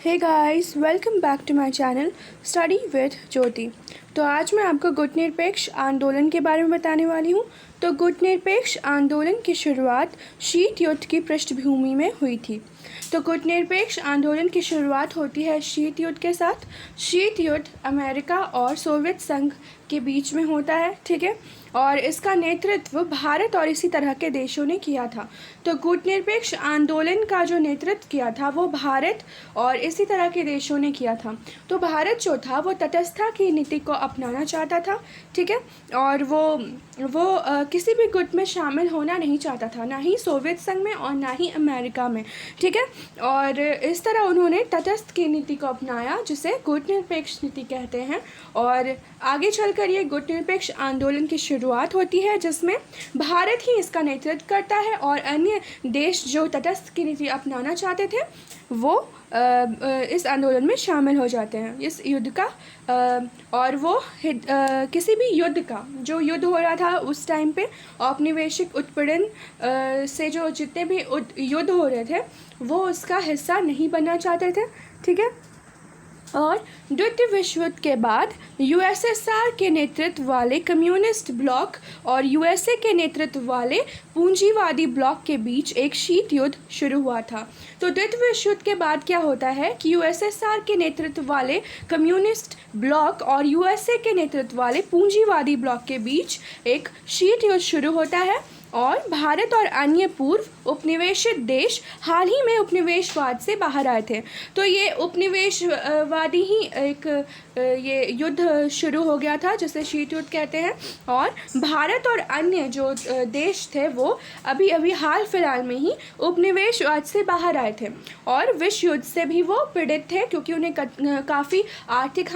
Hey guys, welcome back to my channel study with Jyoti. तो आज मैं आपको गुटनिरपेक्ष आंदोलन के बारे में बताने वाली हूँ। तो गुटनिरपेक्ष आंदोलन की शुरुआत शीत युद्ध की पृष्ठभूमि में हुई थी। तो गुटनिरपेक्ष आंदोलन की शुरुआत होती है शीत युद्ध के साथ। शीत युद्ध अमेरिका और सोवियत संघ के बीच में होता है, ठीक है। और इसका नेतृत्व भारत और इसी तरह के देशों ने किया था। तो गुटनिरपेक्ष आंदोलन का जो नेतृत्व किया था वो भारत और इसी तरह के देशों ने किया था। तो भारत जो था वो तटस्थता की नीति को अपनाना चाहता था, ठीक है। और वो किसी भी गुट में शामिल होना नहीं चाहता था, ना ही सोवियत संघ में और ना ही अमेरिका में, ठीक है। और इस तरह उन्होंने तटस्थ की नीति को अपनाया, जिसे गुटनिरपेक्ष नीति कहते हैं। और आगे चलकर ये गुटनिरपेक्ष आंदोलन की शुरुआत होती है, जिसमें भारत ही इसका नेतृत्व करता है और अन्य देश जो तटस्थ की नीति अपनाना चाहते थे वो इस आंदोलन में शामिल हो जाते हैं। इस युद्ध का और वो किसी भी युद्ध का जो युद्ध हो रहा था उस टाइम पे, औपनिवेशिक उत्पीड़न से जो जितने भी युद्ध हो रहे थे वो उसका हिस्सा नहीं बनना चाहते थे, ठीक है। और द्वितीय विश्व युद्ध के बाद यूएसएसआर के नेतृत्व वाले कम्युनिस्ट ब्लॉक और यूएसए के नेतृत्व वाले पूंजीवादी ब्लॉक के बीच एक शीत युद्ध शुरू हुआ था। तो द्वितीय विश्व युद्ध के बाद क्या होता है कि यूएसएसआर के नेतृत्व वाले कम्युनिस्ट ब्लॉक और यूएसए के नेतृत्व वाले पूंजीवादी ब्लॉक के बीच एक शीत युद्ध शुरू होता है। और भारत और अन्य पूर्व उपनिवेशित देश हाल ही में उपनिवेशवाद से बाहर आए थे। तो ये उपनिवेशवादी ही एक ये युद्ध शुरू हो गया था, जिसे शीत युद्ध कहते हैं। और भारत और अन्य जो देश थे वो अभी अभी हाल फिलहाल में ही उपनिवेशवाद से बाहर आए थे और विश्व युद्ध से भी वो पीड़ित थे, क्योंकि उन्हें काफ़ी आर्थिक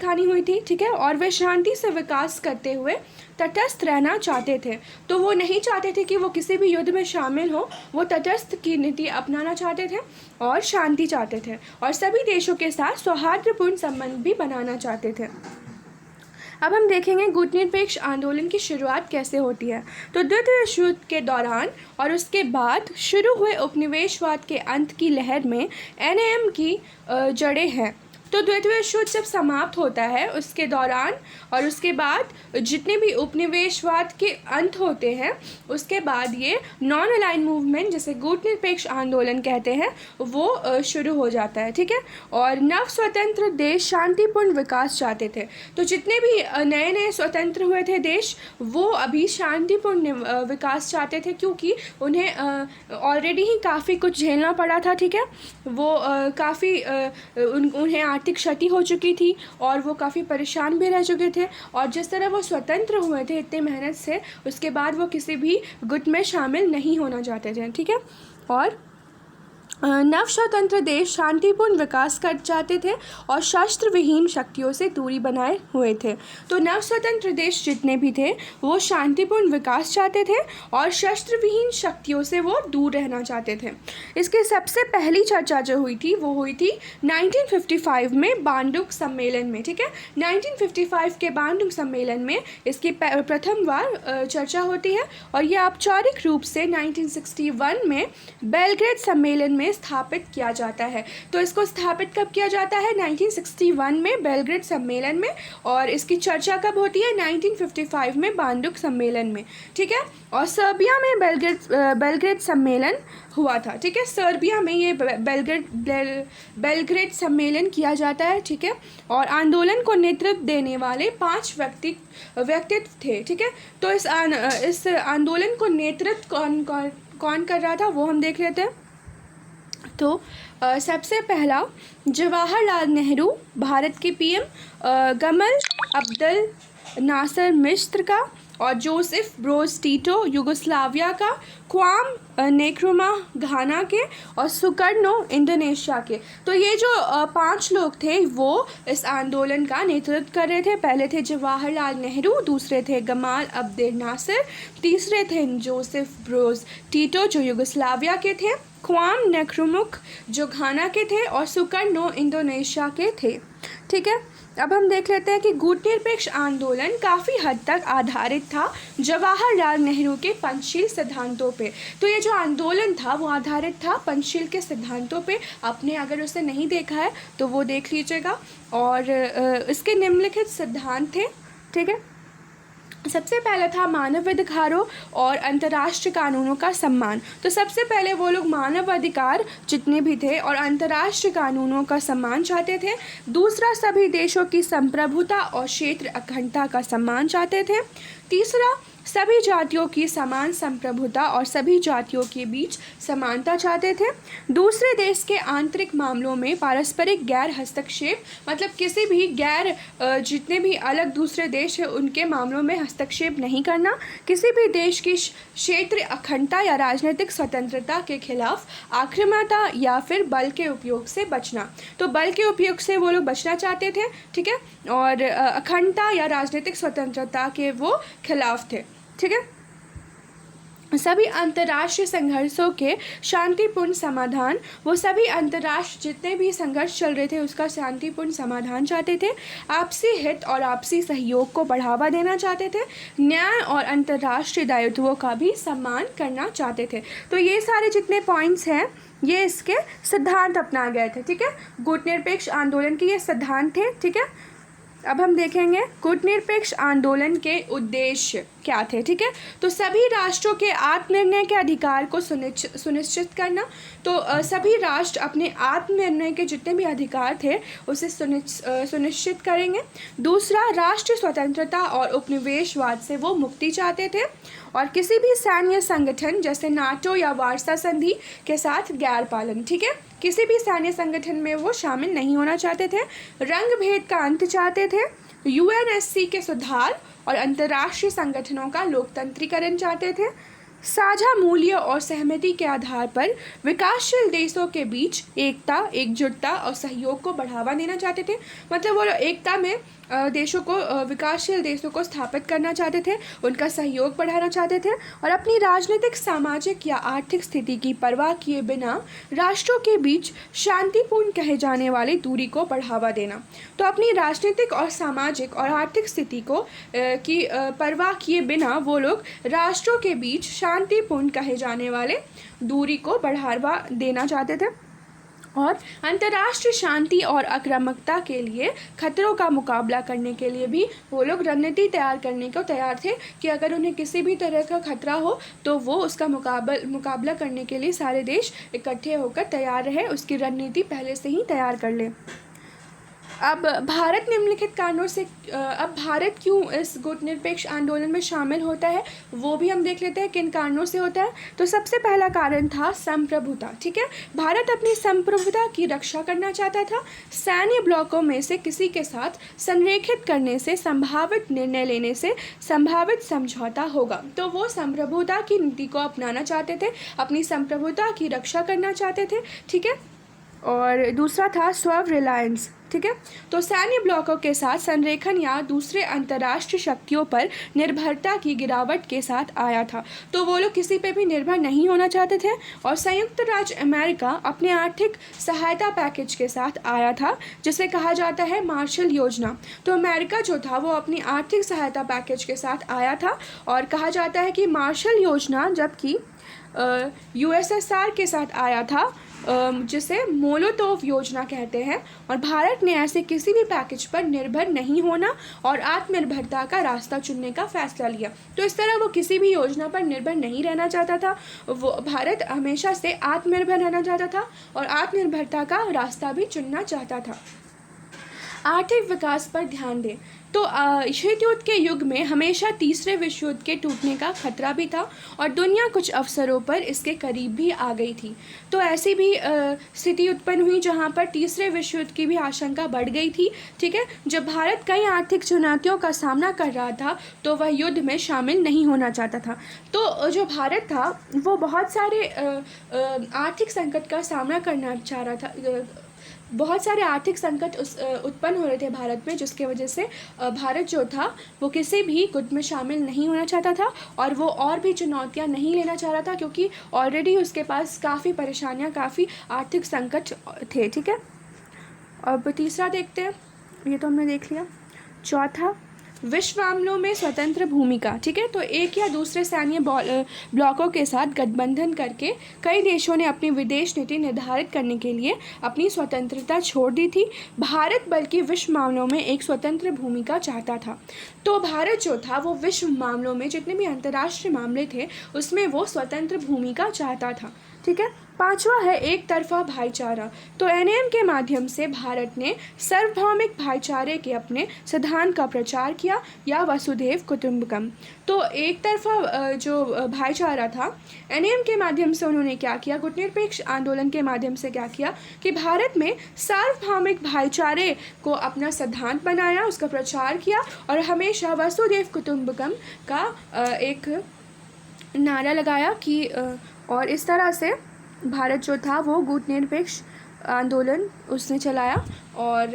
हानि हुई थी, ठीक है। और वे शांति से विकास करते हुए तटस्थ रहना चाहते थे। तो वो नहीं चाहते थे कि वो किसी भी युद्ध में शामिल हो, वो तटस्थ की नीति अपनाना चाहते थे और शांति चाहते थे और सभी देशों के साथ सौहार्दपूर्ण संबंध भी बनाना चाहते थे। अब हम देखेंगे गुटनिरपेक्ष आंदोलन की शुरुआत कैसे होती है। तो द्वितीय विश्व युद्ध के दौरान और उसके बाद शुरू हुए उपनिवेशवाद के अंत की लहर में एनएम की जड़ें हैं। तो द्वितीय विश्व युद्ध जब समाप्त होता है उसके दौरान और उसके बाद जितने भी उपनिवेशवाद के अंत होते हैं उसके बाद ये नॉन अलाइन मूवमेंट, जिसे गुटनिरपेक्ष आंदोलन कहते हैं, वो शुरू हो जाता है, ठीक है। और नव स्वतंत्र देश शांतिपूर्ण विकास चाहते थे। तो जितने भी नए नए स्वतंत्र हुए थे देश वो अभी शांतिपूर्ण विकास चाहते थे, क्योंकि उन्हें ऑलरेडी ही काफ़ी कुछ झेलना पड़ा था, ठीक है। वो काफ़ी उन्हें आर्थिक क्षति हो चुकी थी और वो काफ़ी परेशान भी रह चुके थे। और जिस तरह वो स्वतंत्र हुए थे इतने मेहनत से, उसके बाद वो किसी भी गुट में शामिल नहीं होना चाहते थे, ठीक है। और नव स्वतंत्र देश शांतिपूर्ण विकास कर चाहते थे और शस्त्र विहीन शक्तियों से दूरी बनाए हुए थे। तो नव स्वतंत्र देश जितने भी थे वो शांतिपूर्ण विकास चाहते थे और शस्त्र विहीन शक्तियों से वो दूर रहना चाहते थे। इसकी सबसे पहली चर्चा जो हुई थी वो हुई थी 1955 में बांडुक सम्मेलन में, ठीक है। 1955 के बांडुक सम्मेलन में इसकी प्रथम बार चर्चा होती है और ये औपचारिक रूप से 1961 में बेलग्रेड सम्मेलन में स्थापित किया जाता है। तो इसको स्थापित कब किया जाता है? 1961 में बेलग्रेड सम्मेलन में। और इसकी चर्चा कब होती है? 1955 में बांडुक सम्मेलन में, ठीक है। और सर्बिया में बेलग्रेड सम्मेलन हुआ था, ठीक है। सर्बिया में ये बेलग्रेड सम्मेलन किया जाता है, ठीक है। और आंदोलन को नेतृत्व देने वाले 5 व्यक्तित्व थे, ठीक है। तो इस आंदोलन को नेतृत्व कौन कर रहा था वो हम देख लेते हैं। तो सबसे पहला जवाहरलाल नेहरू, भारत के पीएम, गमल अब्दुल नासर मिस्र का, और जोसेफ ब्रोज टीटो युगोस्लाविया का, क्वाम नेक्रुमा घाना के, और सुकर्नो इंडोनेशिया के। तो ये जो 5 लोग थे वो इस आंदोलन का नेतृत्व कर रहे थे। पहले थे जवाहरलाल नेहरू, दूसरे थे गमाल अब्दुल नासर, तीसरे थे जोसेफ ब्रोज टीटो जो युगोस्लाविया के थे, क्वाम नेक्रुमुक जो घाना के थे, और सुकर्नो इंडोनेशिया के थे, ठीक है। अब हम देख लेते हैं कि गुटनिरपेक्ष आंदोलन काफ़ी हद तक आधारित था जवाहरलाल नेहरू के पंचशील सिद्धांतों पे। तो ये जो आंदोलन था वो आधारित था पंचशील के सिद्धांतों पे। आपने अगर उसे नहीं देखा है तो वो देख लीजिएगा। और इसके निम्नलिखित सिद्धांत थे, ठीक है। सबसे पहला था मानव अधिकारों और अंतर्राष्ट्रीय कानूनों का सम्मान। तो सबसे पहले वो लोग मानव अधिकार जितने भी थे और अंतर्राष्ट्रीय कानूनों का सम्मान चाहते थे। दूसरा, सभी देशों की संप्रभुता और क्षेत्र अखंडता का सम्मान चाहते थे। तीसरा, सभी जातियों की समान संप्रभुता और सभी जातियों के बीच समानता चाहते थे। दूसरे देश के आंतरिक मामलों में पारस्परिक गैर हस्तक्षेप, मतलब किसी भी जितने भी अलग दूसरे देश हैं उनके मामलों में हस्तक्षेप नहीं करना। किसी भी देश की क्षेत्र अखंडता या राजनीतिक स्वतंत्रता के खिलाफ आक्रामकता या फिर बल के उपयोग से बचना। तो बल के उपयोग से वो लोग बचना चाहते थे, ठीक है। और अखंडता या राजनीतिक स्वतंत्रता के वो खिलाफ थे, ठीक है। सभी अंतर्राष्ट्रीय संघर्षों के शांतिपूर्ण समाधान, वो सभी अंतर्राष्ट्रीय जितने भी संघर्ष चल रहे थे उसका शांतिपूर्ण समाधान चाहते थे। आपसी हित और आपसी सहयोग को बढ़ावा देना चाहते थे। न्याय और अंतर्राष्ट्रीय दायित्वों का भी सम्मान करना चाहते थे। तो ये सारे जितने पॉइंट्स हैं ये इसके सिद्धांत अपना गए थे, ठीक है। गुटनिरपेक्ष आंदोलन के ये सिद्धांत थे, ठीक है। अब हम देखेंगे गुटनिरपेक्ष आंदोलन के उद्देश्य क्या थे, ठीक है। तो सभी राष्ट्रों के आत्मनिर्णय के अधिकार को सुनिश्चित करना। तो सभी राष्ट्र अपने आत्मनिर्णय के जितने भी अधिकार थे उसे सुनिश्चित करेंगे। दूसरा, राष्ट्रीय स्वतंत्रता और उपनिवेशवाद से वो मुक्ति चाहते थे। और किसी भी सैन्य संगठन जैसे नाटो या वार्सा संधि के साथ गैर पालन, ठीक है। किसी भी सैन्य संगठन में वो शामिल नहीं होना चाहते थे। रंग भेद का अंत चाहते थे। यूएनएससी के सुधार और अंतर्राष्ट्रीय संगठनों का लोकतंत्रीकरण चाहते थे। साझा मूल्य और सहमति के आधार पर विकासशील देशों के बीच एकता, एकजुटता और सहयोग को बढ़ावा देना चाहते थे। मतलब वो एकता में देशों को, विकासशील देशों को स्थापित करना चाहते थे, उनका सहयोग बढ़ाना चाहते थे। और अपनी राजनीतिक, सामाजिक या आर्थिक स्थिति की परवाह किए बिना राष्ट्रों के बीच शांतिपूर्ण कहे जाने वाली दूरी को बढ़ावा देना। तो अपनी राजनीतिक और सामाजिक और आर्थिक स्थिति को की परवाह किए बिना वो लोग राष्ट्रों के बीच शांतिपूर्ण कहे जाने वाले दूरी को बढ़ावा देना चाहते थे। और अंतर्राष्ट्रीय शांति और आक्रामकता के लिए खतरों का मुकाबला करने के लिए भी वो लोग रणनीति तैयार करने को तैयार थे कि अगर उन्हें किसी भी तरह का खतरा हो तो वो उसका मुकाबला करने के लिए सारे देश इकट्ठे होकर तैयार रहे, उसकी रणनीति पहले से ही तैयार कर ले। अब भारत निम्नलिखित कारणों से अब भारत क्यों इस गुटनिरपेक्ष आंदोलन में शामिल होता है वो भी हम देख लेते हैं किन कारणों से होता है। तो सबसे पहला कारण था संप्रभुता, ठीक है। भारत अपनी संप्रभुता की रक्षा करना चाहता था। सैन्य ब्लॉकों में से किसी के साथ संरेखित करने से संभावित निर्णय लेने से संभावित समझौता होगा। तो वो संप्रभुता की नीति को अपनाना चाहते थे, अपनी संप्रभुता की रक्षा करना चाहते थे, ठीक है। और दूसरा था स्व रिलायंस, ठीक है। तो सैन्य ब्लॉकों के साथ संरेखन या दूसरे अंतर्राष्ट्रीय शक्तियों पर निर्भरता की गिरावट के साथ आया था। तो वो लोग किसी पे भी निर्भर नहीं होना चाहते थे। और संयुक्त राज्य अमेरिका अपने आर्थिक सहायता पैकेज के साथ आया था जिसे कहा जाता है मार्शल योजना। तो अमेरिका जो था वो अपनी आर्थिक सहायता पैकेज के साथ आया था और कहा जाता है कि मार्शल योजना जबकि यूएसएसआर के साथ आया था जिसे मोलोतोव योजना कहते हैं। और भारत ने ऐसे किसी भी पैकेज पर निर्भर नहीं होना और आत्मनिर्भरता का रास्ता चुनने का फैसला लिया। तो इस तरह वो किसी भी योजना पर निर्भर नहीं रहना चाहता था। वो भारत हमेशा से आत्मनिर्भर रहना चाहता था और आत्मनिर्भरता का रास्ता भी चुनना चाहता था। आर्थिक विकास पर ध्यान दें। तो शीत युद्ध के युग में हमेशा तीसरे विश्व युद्ध के टूटने का खतरा भी था और दुनिया कुछ अवसरों पर इसके करीब भी आ गई थी। तो ऐसी भी स्थिति उत्पन्न हुई जहां पर तीसरे विश्व युद्ध की भी आशंका बढ़ गई थी, ठीक है। जब भारत कई आर्थिक चुनौतियों का सामना कर रहा था तो वह युद्ध में शामिल नहीं होना चाहता था। तो जो भारत था वो बहुत सारे आर्थिक संकट का सामना करना चाह रहा था। बहुत सारे आर्थिक संकट उत्पन्न हो रहे थे भारत में जिसके वजह से भारत जो था वो किसी भी गुट में शामिल नहीं होना चाहता था और वो और भी चुनौतियां नहीं लेना चाह रहा था क्योंकि ऑलरेडी उसके पास काफ़ी परेशानियां, काफ़ी आर्थिक संकट थे, ठीक है। अब तीसरा देखते हैं। ये तो हमने देख लिया। चौथा, विश्व मामलों में स्वतंत्र भूमिका। ठीक है, तो एक या दूसरे सैन्य ब्लॉकों के साथ गठबंधन करके कई देशों ने अपनी विदेश नीति निर्धारित करने के लिए अपनी स्वतंत्रता छोड़ दी थी। भारत बल्कि विश्व मामलों में एक स्वतंत्र भूमिका चाहता था। तो भारत जो था वो विश्व मामलों में, जितने भी अंतर्राष्ट्रीय मामले थे उसमें वो स्वतंत्र भूमिका चाहता था। ठीक है। पांचवा है एक तरफा भाईचारा। तो एनएम के माध्यम से भारत ने सार्वभौमिक भाईचारे के अपने सिद्धांत का प्रचार किया, या वसुधैव कुटुंबकम। तो एक तरफा जो भाईचारा था, एनएम के माध्यम से उन्होंने क्या किया, गुटनिरपेक्ष आंदोलन के माध्यम से क्या किया कि भारत में सार्वभौमिक भाईचारे को अपना सिद्धांत बनाया, उसका प्रचार किया और हमेशा वसुधैव कुटुंबकम का एक नारा लगाया कि और इस तरह से भारत जो था वो गुटनिरपेक्ष आंदोलन उसने चलाया। और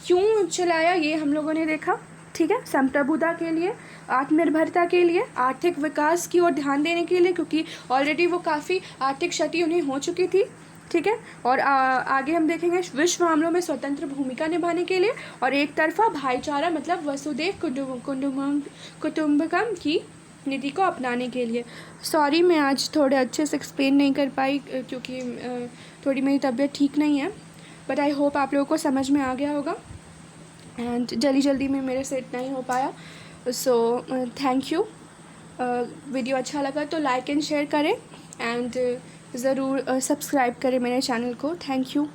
क्यों चलाया ये हम लोगों ने देखा। ठीक है, संप्रभुता के लिए, आत्मनिर्भरता के लिए, आर्थिक विकास की ओर ध्यान देने के लिए, क्योंकि ऑलरेडी वो काफ़ी आर्थिक क्षति उन्हें हो चुकी थी। ठीक है, और आगे हम देखेंगे विश्व मामलों में स्वतंत्र भूमिका निभाने के लिए, और एक तरफा भाईचारा मतलब वसुधैव कुटुंबकम की नीति को अपनाने के लिए। सॉरी, मैं आज थोड़े अच्छे से एक्सप्लेन नहीं कर पाई क्योंकि थोड़ी मेरी तबीयत ठीक नहीं है, बट आई होप आप लोगों को समझ में आ गया होगा। एंड जल्दी में मेरे से इतना ही हो पाया। So thank you. वीडियो अच्छा लगा तो लाइक एंड शेयर करें, एंड ज़रूर सब्सक्राइब करें मेरे चैनल को। Thank you.